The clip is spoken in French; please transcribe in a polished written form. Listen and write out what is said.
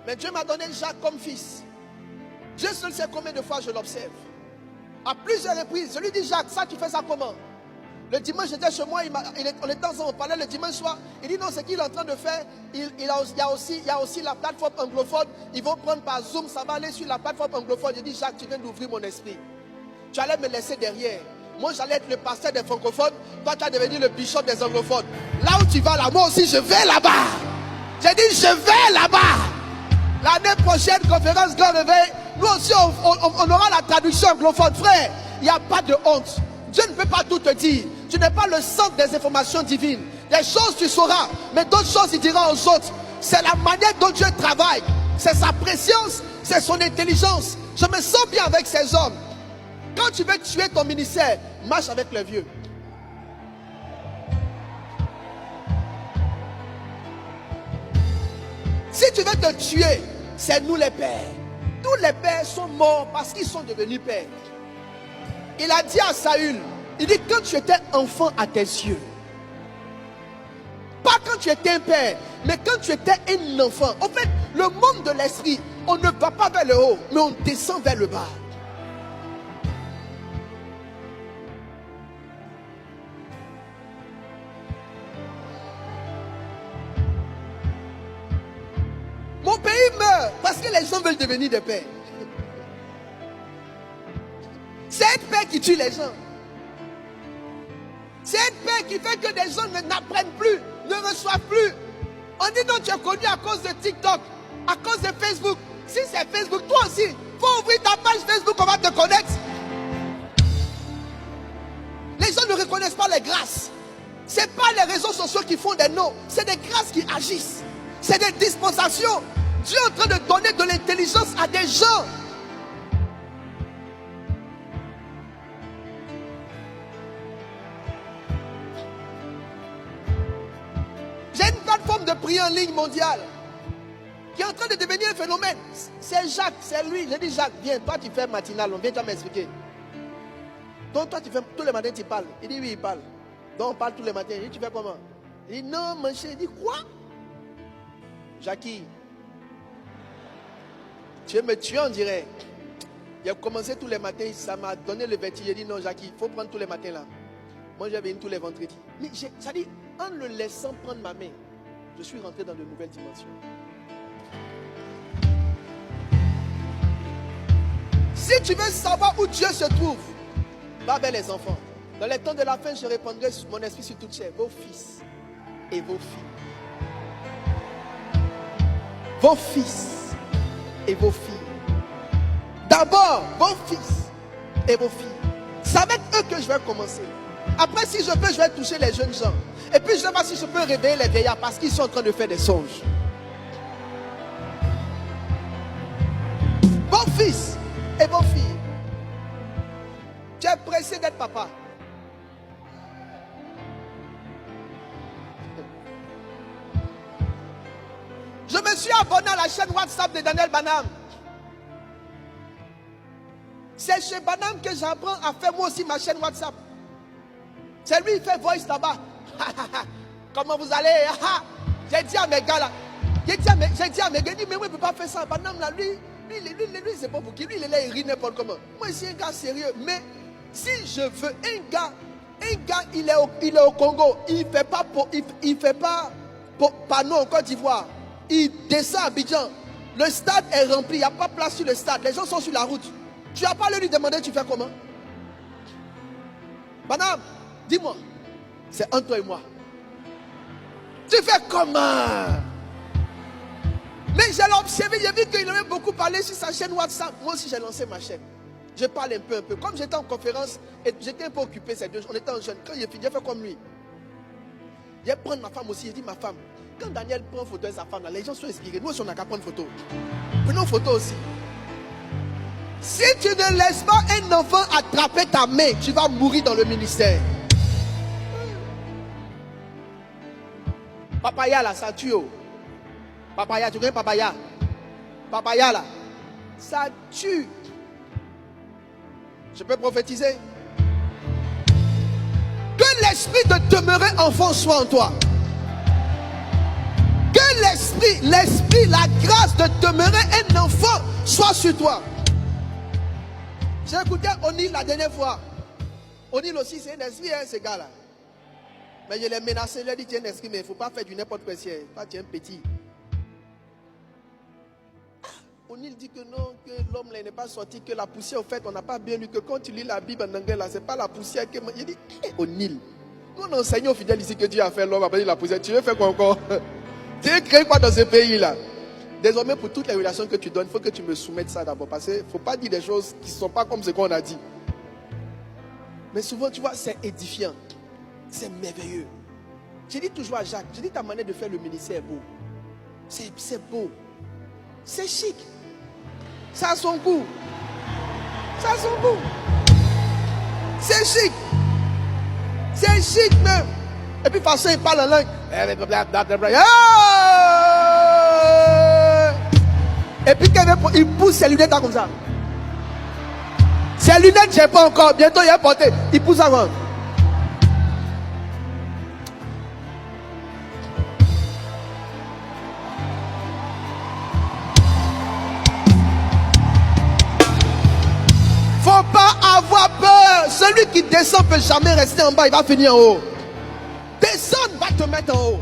Mais Dieu m'a donné Jacques comme fils. Dieu seul sait combien de fois je l'observe. À plusieurs reprises, je lui dis, Jacques, ça tu fais ça comment? Le dimanche, j'étais chez moi, on était ensemble, on parlait le dimanche soir. Il dit non, ce qu'il est en train de faire, il y a aussi la plateforme anglophone. Ils vont prendre par Zoom, ça va aller sur la plateforme anglophone. Je dis, Jacques, tu viens d'ouvrir mon esprit. Tu allais me laisser derrière. Moi, j'allais être le pasteur des francophones. Toi, tu as devenu le bishop des anglophones. Là où tu vas, là, moi aussi, je vais là-bas. J'ai dit, je vais là-bas. L'année prochaine, conférence Grand Réveil, nous aussi, on aura la traduction anglophone. Frère, il n'y a pas de honte. Dieu ne peut pas tout te dire. Tu n'es pas le centre des informations divines. Des choses tu sauras, mais d'autres choses il dira aux autres. C'est la manière dont Dieu travaille. C'est sa préscience, c'est son intelligence. Je me sens bien avec ces hommes. Quand tu veux tuer ton ministère, marche avec les vieux. Si tu veux te tuer, c'est nous les pères. Tous les pères sont morts parce qu'ils sont devenus pères. Il a dit à Saül, il dit quand tu étais enfant à tes yeux, pas quand tu étais un père, mais quand tu étais un enfant. En fait, le monde de l'esprit, on ne va pas vers le haut, mais on descend vers le bas. Mon pays meurt parce que les gens veulent devenir des pères. C'est un père qui tue les gens. C'est un père qui fait que des gens n'apprennent plus, ne reçoivent plus. On dit non, tu es connu à cause de TikTok, à cause de Facebook. Si c'est Facebook, toi aussi, il faut ouvrir ta page Facebook, on va te connaître. Les gens ne reconnaissent pas les grâces. Ce n'est pas les réseaux sociaux qui font des noms, c'est des grâces qui agissent. C'est des dispensations. Dieu est en train de donner de l'intelligence à des gens. J'ai une plateforme de prière en ligne mondiale qui est en train de devenir un phénomène. C'est Jacques, c'est lui. J'ai dit Jacques, viens, toi tu fais matinal, on vient toi m'expliquer. Donc toi tu fais, tous les matins tu parles. Il dit oui, il parle. Donc on parle tous les matins. Il dit tu fais comment? Il dit non, mon cher. Il dit quoi? Jackie, tu veux me tuer on dirait. Il a commencé tous les matins, ça m'a donné le vertige. J'ai dit non Jackie, il faut prendre tous les matins là. Moi je vais venir tous les vendredis. Mais ça dit, en le laissant prendre ma main, je suis rentré dans de nouvelles dimensions. Si tu veux savoir où Dieu se trouve, va vers les enfants. Dans les temps de la fin, je répandrai mon esprit sur toute chair, vos fils et vos filles. Vos fils et vos filles. D'abord, vos fils et vos filles. C'est avec eux que je vais commencer. Après, si je peux, je vais toucher les jeunes gens. Et puis, je vais voir si je peux réveiller les vieillards parce qu'ils sont en train de faire des songes. Vos fils et vos filles. Tu es pressé d'être papa. Je me suis abonné à la chaîne WhatsApp de Daniel Banham. C'est chez Banham que j'apprends à faire moi aussi ma chaîne WhatsApp. C'est lui qui fait voice là-bas. Comment vous allez? J'ai dit à mes gars là. J'ai dit à mes gars, mais moi je ne peux pas faire ça. Banham là, lui c'est pas pour qui. Lui il est là, il rit n'importe comment. Moi je suis un gars sérieux. Mais si je veux un gars, il est au Congo. Il ne fait pas panneau en Côte d'Ivoire. Il descend à Abidjan. Le stade est rempli. Il n'y a pas de place sur le stade. Les gens sont sur la route. Tu n'as pas à lui demander tu fais comment? Madame, dis-moi. C'est entre toi et moi. Tu fais comment? Mais j'ai observé, j'ai vu qu'il avait beaucoup parlé sur sa chaîne WhatsApp. Moi aussi j'ai lancé ma chaîne. Je parle un peu. Comme j'étais en conférence, et j'étais un peu occupé ces deux jours. On était en jeune. Quand j'ai fini, j'ai fait comme lui. J'ai pris ma femme aussi. J'ai dit ma femme. Quand Daniel prend photo de sa femme, là, les gens sont inspirés. Nous aussi, on n'a qu'à prendre photo. Prenons photo aussi. Si tu ne laisses pas un enfant attraper ta main, tu vas mourir dans le ministère. Papaya là, ça tue. Papaya, tu connais papaya? Papaya là, ça tue. Je peux prophétiser? Que l'esprit de demeurer enfant soit en toi. Que l'esprit, la grâce de demeurer un enfant soit sur toi. J'ai écouté O'Neill la dernière fois. O'Neill aussi, c'est un esprit, hein, ce gars-là. Mais je l'ai menacé, je lui ai dit, tu es un esprit, mais il ne faut pas faire du n'importe quoi. Toi, tu es un petit. O'Neill dit que non, que l'homme là n'est pas sorti, que la poussière, au fait, on n'a pas bien lu, que quand tu lis la Bible en anglais, là, ce n'est pas la poussière que... Il dit, O'Neill, nous on enseigne aux fidèles ici que Dieu a fait l'homme, après la poussière. Tu veux faire quoi encore? Tu veux créer quoi dans ce pays-là? Désormais, pour toutes les relations que tu donnes, il faut que tu me soumettes ça d'abord. Parce qu'il ne faut pas dire des choses qui ne sont pas comme ce qu'on a dit. Mais souvent, tu vois, c'est édifiant. C'est merveilleux. Je dis toujours à Jacques, je dis ta manière de faire le ministère est beau. C'est beau. C'est chic. Ça a son goût. Ça a son goût. C'est chic. C'est chic même. Et puis, de toute façon, il parle en langue. Et puis, il pousse ses lunettes comme ça. Ses lunettes, je n'ai pas encore. Bientôt, il a porté. Il pousse avant. Faut pas avoir peur. Celui qui descend ne peut jamais rester en bas. Il va finir en haut. Descendre va te mettre en haut.